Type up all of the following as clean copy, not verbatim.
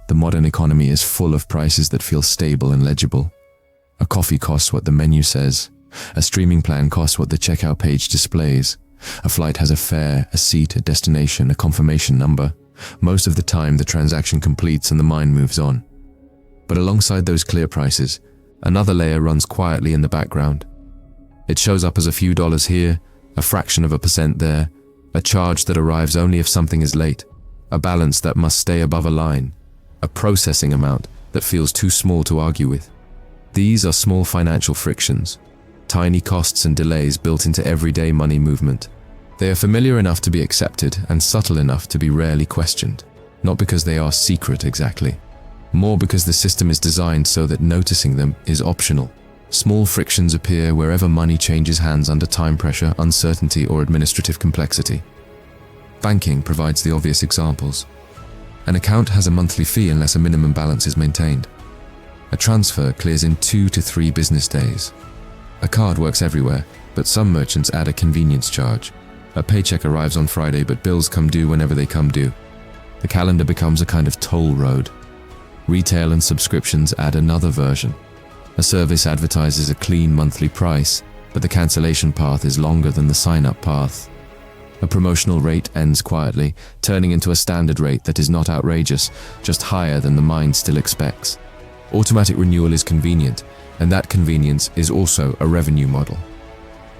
The modern economy is full of prices that feel stable and legible. A coffee costs what the menu says. A streaming plan costs what the checkout page displays. A flight has a fare, a seat, a destination, a confirmation number. Most of the time, the transaction completes and the mind moves on. But alongside those clear prices, another layer runs quietly in the background. It shows up as a few dollars here, a fraction of a percent there, a charge that arrives only if something is late, a balance that must stay above a line, a processing amount that feels too small to argue with. These are small financial frictions, tiny costs and delays built into everyday money movement. They are familiar enough to be accepted and subtle enough to be rarely questioned, not because they are secret exactly, more because the system is designed so that noticing them is optional. Small frictions appear wherever money changes hands under time pressure, uncertainty, or administrative complexity. Banking provides the obvious examples. An account has a monthly fee unless a minimum balance is maintained. A transfer clears in 2 to 3 business days. A card works everywhere, but some merchants add a convenience charge. A paycheck arrives on Friday, but bills come due whenever they come due. The calendar becomes a kind of toll road. Retail and subscriptions add another version. A service advertises a clean monthly price, but the cancellation path is longer than the sign-up path. A promotional rate ends quietly, turning into a standard rate that is not outrageous, just higher than the mind still expects. Automatic renewal is convenient, and that convenience is also a revenue model.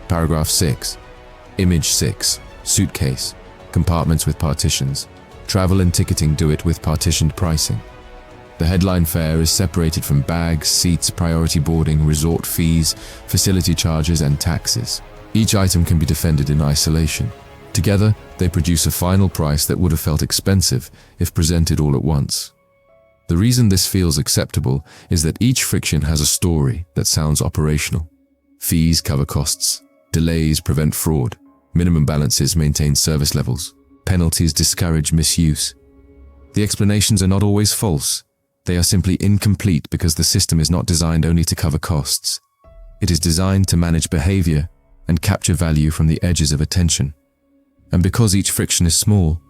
Paragraph 6. Image 6. Suitcase. Compartments with partitions. Travel and ticketing do it with partitioned pricing. The headline fare is separated from bags, seats, priority boarding, resort fees, facility charges, and taxes. Each item can be defended in isolation. Together, they produce a final price that would have felt expensive if presented all at once. The reason this feels acceptable is that each friction has a story that sounds operational. Fees cover costs. Delays prevent fraud. Minimum balances maintain service levels. Penalties discourage misuse. The explanations are not always false. They are simply incomplete because the system is not designed only to cover costs. It is designed to manage behavior and capture value from the edges of attention. And because each friction is small,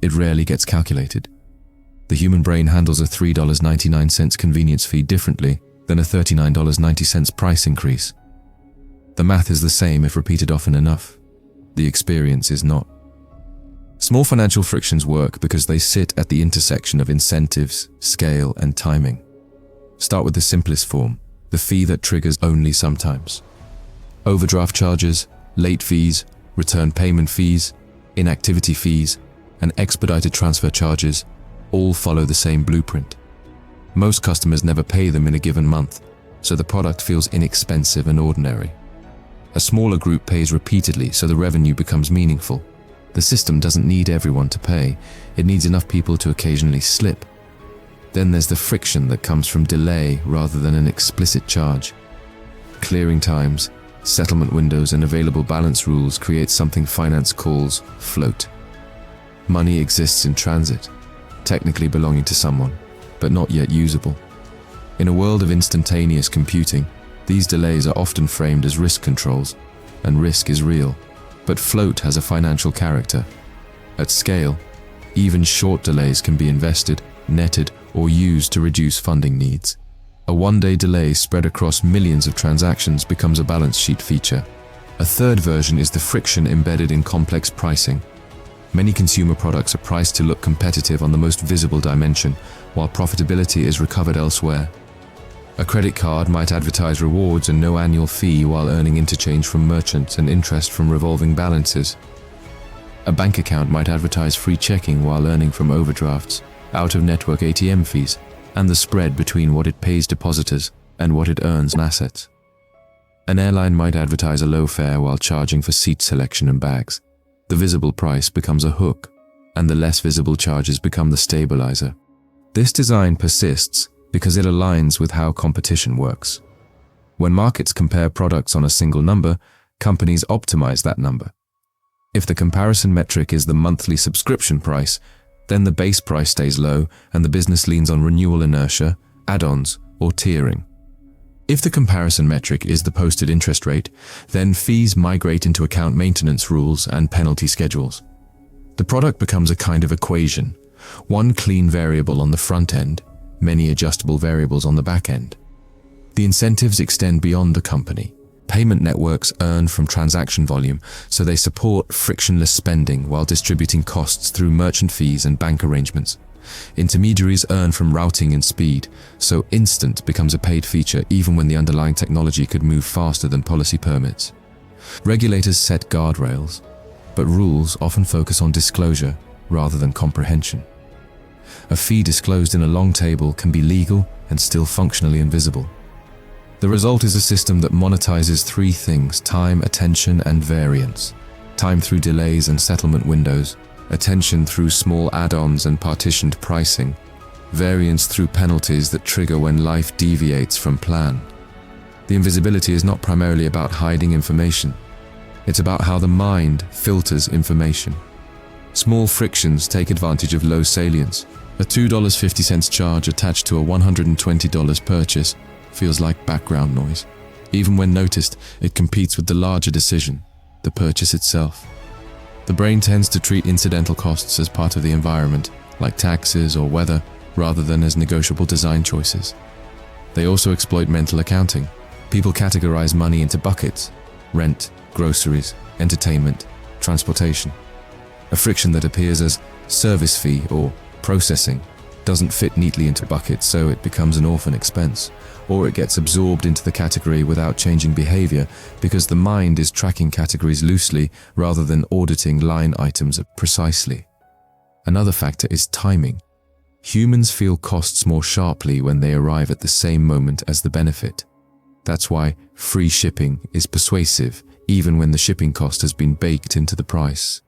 it rarely gets calculated. The human brain handles a $3.99 convenience fee differently than a $39.90 price increase. The math is the same if repeated often enough. The experience is not. Small financial frictions work because they sit at the intersection of incentives, scale, and timing. Start with the simplest form, the fee that triggers only sometimes. Overdraft charges, late fees, return payment fees, inactivity fees, and expedited transfer charges all follow the same blueprint. Most customers never pay them in a given month, so the product feels inexpensive and ordinary. A smaller group pays repeatedly, so the revenue becomes meaningful. The system doesn't need everyone to pay, it needs enough people to occasionally slip. Then there's the friction that comes from delay rather than an explicit charge. Clearing times, settlement windows, and available balance rules create something finance calls float. Money exists in transit, technically belonging to someone, but not yet usable. In a world of instantaneous computing, these delays are often framed as risk controls, and risk is real. But float has a financial character. At scale, even short delays can be invested, netted, or used to reduce funding needs. A one-day delay spread across millions of transactions becomes a balance sheet feature. A third version is the friction embedded in complex pricing. Many consumer products are priced to look competitive on the most visible dimension, while profitability is recovered elsewhere. A credit card might advertise rewards and no annual fee while earning interchange from merchants and interest from revolving balances. A bank account might advertise free checking while earning from overdrafts, out-of-network ATM fees, and the spread between what it pays depositors and what it earns in assets. An airline might advertise a low fare while charging for seat selection and bags. The visible price becomes a hook, and the less visible charges become the stabilizer. This design persists because it aligns with how competition works. When markets compare products on a single number, companies optimize that number. If the comparison metric is the monthly subscription price, then the base price stays low and the business leans on renewal inertia, add-ons, or tiering. If the comparison metric is the posted interest rate, then fees migrate into account maintenance rules and penalty schedules. The product becomes a kind of equation, One clean variable on the front end, many adjustable variables on the back end. The incentives extend beyond the company. Payment networks earn from transaction volume, so they support frictionless spending while distributing costs through merchant fees and bank arrangements. Intermediaries earn from routing and speed, so instant becomes a paid feature even when the underlying technology could move faster than policy permits. Regulators set guardrails, but rules often focus on disclosure rather than comprehension. A fee disclosed in a long table can be legal and still functionally invisible. The result is a system that monetizes three things: time, attention, and variance. Time through delays and settlement windows, attention through small add-ons and partitioned pricing, variance through penalties that trigger when life deviates from plan. The invisibility is not primarily about hiding information. It's about how the mind filters information. Small frictions take advantage of low salience. A $2.50 charge attached to a $120 purchase feels like background noise. Even when noticed, it competes with the larger decision, the purchase itself. The brain tends to treat incidental costs as part of the environment, like taxes or weather, rather than as negotiable design choices. They also exploit mental accounting. People categorize money into buckets: rent, groceries, entertainment, transportation. A friction that appears as service fee or processing doesn't fit neatly into buckets, so it becomes an orphan expense, or it gets absorbed into the category without changing behavior because the mind is tracking categories loosely rather than auditing line items precisely. Another factor is timing. Humans feel costs more sharply when they arrive at the same moment as the benefit. That's why free shipping is persuasive, even when the shipping cost has been baked into the price.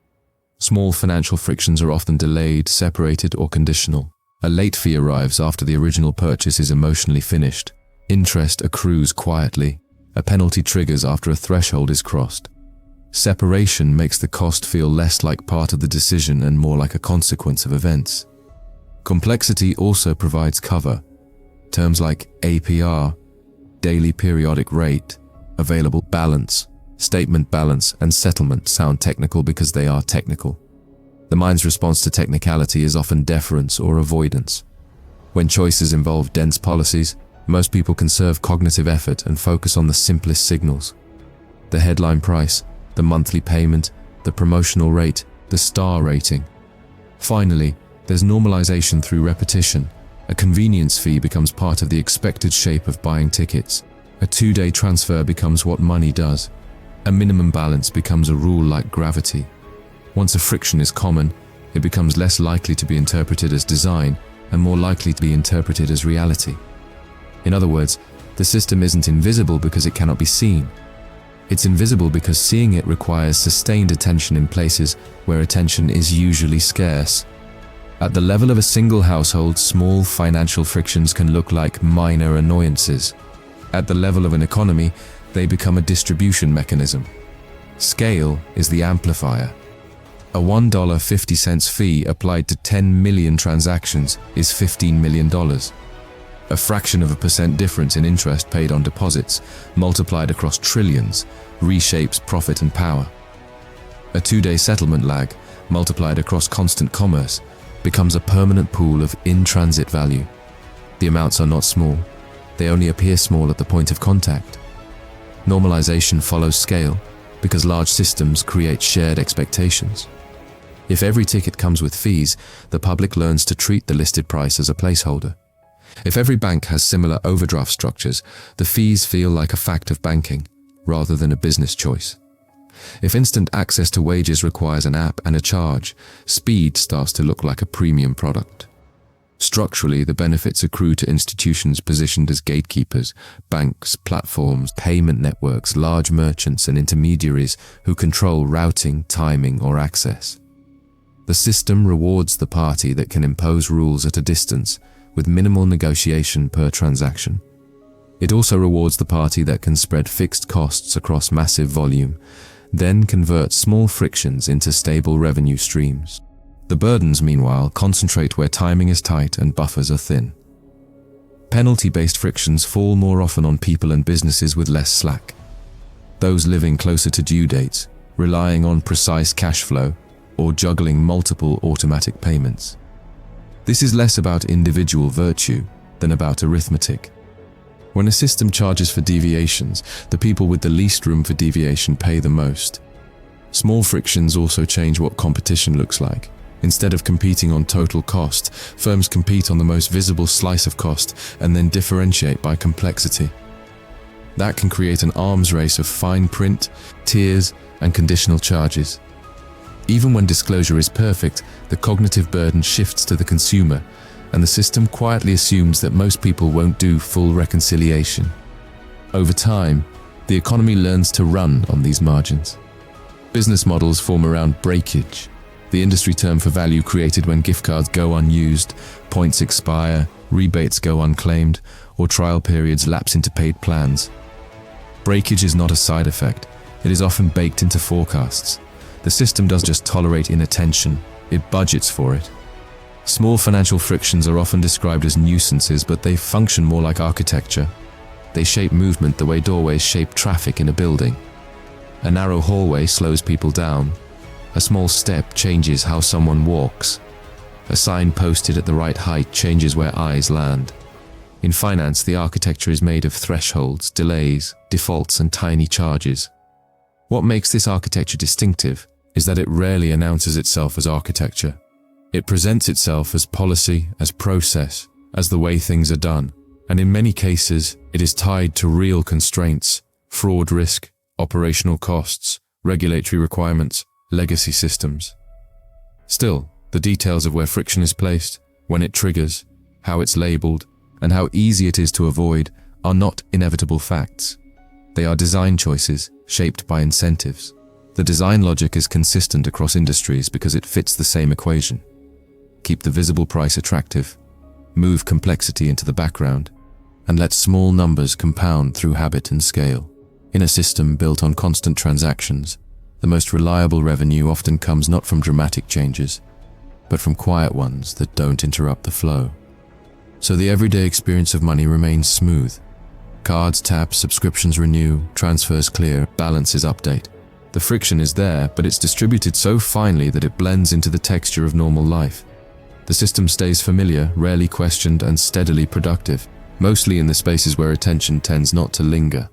Small financial frictions are often delayed, separated, or conditional. A late fee arrives after the original purchase is emotionally finished. Interest accrues quietly. A penalty triggers after a threshold is crossed. Separation makes the cost feel less like part of the decision and more like a consequence of events. Complexity also provides cover. Terms like APR, daily periodic rate, available balance, statement balance, and settlement sound technical because they are technical. The mind's response to technicality is often deference or avoidance. When choices involve dense policies, most people conserve cognitive effort and focus on the simplest signals: the headline price, the monthly payment, the promotional rate, the star rating. Finally, there's normalization through repetition. A convenience fee becomes part of the expected shape of buying tickets. A 2-day transfer becomes what money does. A minimum balance becomes a rule like gravity. Once a friction is common, it becomes less likely to be interpreted as design and more likely to be interpreted as reality. In other words, the system isn't invisible because it cannot be seen. It's invisible because seeing it requires sustained attention in places where attention is usually scarce. At the level of a single household, small financial frictions can look like minor annoyances. At the level of an economy, they become a distribution mechanism. Scale is the amplifier. A $1.50 fee applied to 10 million transactions is $15 million. A fraction of a percent difference in interest paid on deposits, multiplied across trillions, reshapes profit and power. A 2-day settlement lag, multiplied across constant commerce, becomes a permanent pool of in-transit value. The amounts are not small. They only appear small at the point of contact. Normalization follows scale because large systems create shared expectations. If every ticket comes with fees, the public learns to treat the listed price as a placeholder. If every bank has similar overdraft structures, the fees feel like a fact of banking rather than a business choice. If instant access to wages requires an app and a charge, speed starts to look like a premium product. Structurally, the benefits accrue to institutions positioned as gatekeepers: banks, platforms, payment networks, large merchants, and intermediaries who control routing, timing, or access. The system rewards the party that can impose rules at a distance with minimal negotiation per transaction. It also rewards the party that can spread fixed costs across massive volume, then convert small frictions into stable revenue streams. The burdens, meanwhile, concentrate where timing is tight and buffers are thin. Penalty-based frictions fall more often on people and businesses with less slack. Those living closer to due dates, relying on precise cash flow, or juggling multiple automatic payments. This is less about individual virtue than about arithmetic. When a system charges for deviations, the people with the least room for deviation pay the most. Small frictions also change what competition looks like. Instead of competing on total cost, firms compete on the most visible slice of cost and then differentiate by complexity. That can create an arms race of fine print, tiers, and conditional charges. Even when disclosure is perfect, the cognitive burden shifts to the consumer, and the system quietly assumes that most people won't do full reconciliation. Over time, the economy learns to run on these margins. Business models form around breakage, the industry term for value created when gift cards go unused, points expire, rebates go unclaimed, or trial periods lapse into paid plans. Breakage is not a side effect. It is often baked into forecasts. The system doesn't just tolerate inattention, it budgets for it. Small financial frictions are often described as nuisances, but they function more like architecture. They shape movement the way doorways shape traffic in a building. A narrow hallway slows people down. A small step changes how someone walks. A sign posted at the right height changes where eyes land. In finance, the architecture is made of thresholds, delays, defaults, and tiny charges. What makes this architecture distinctive is that it rarely announces itself as architecture. It presents itself as policy, as process, as the way things are done. And in many cases, it is tied to real constraints, fraud risk, operational costs, regulatory requirements, legacy systems. Still, the details of where friction is placed, when it triggers, how it's labeled, and how easy it is to avoid are not inevitable facts. They are design choices shaped by incentives. The design logic is consistent across industries because it fits the same equation. Keep the visible price attractive, move complexity into the background, and let small numbers compound through habit and scale. In a system built on constant transactions, the most reliable revenue often comes not from dramatic changes, but from quiet ones that don't interrupt the flow. So the everyday experience of money remains smooth. Cards tap, subscriptions renew, transfers clear, balances update. The friction is there, but it's distributed so finely that it blends into the texture of normal life. The system stays familiar, rarely questioned, and steadily productive, mostly in the spaces where attention tends not to linger.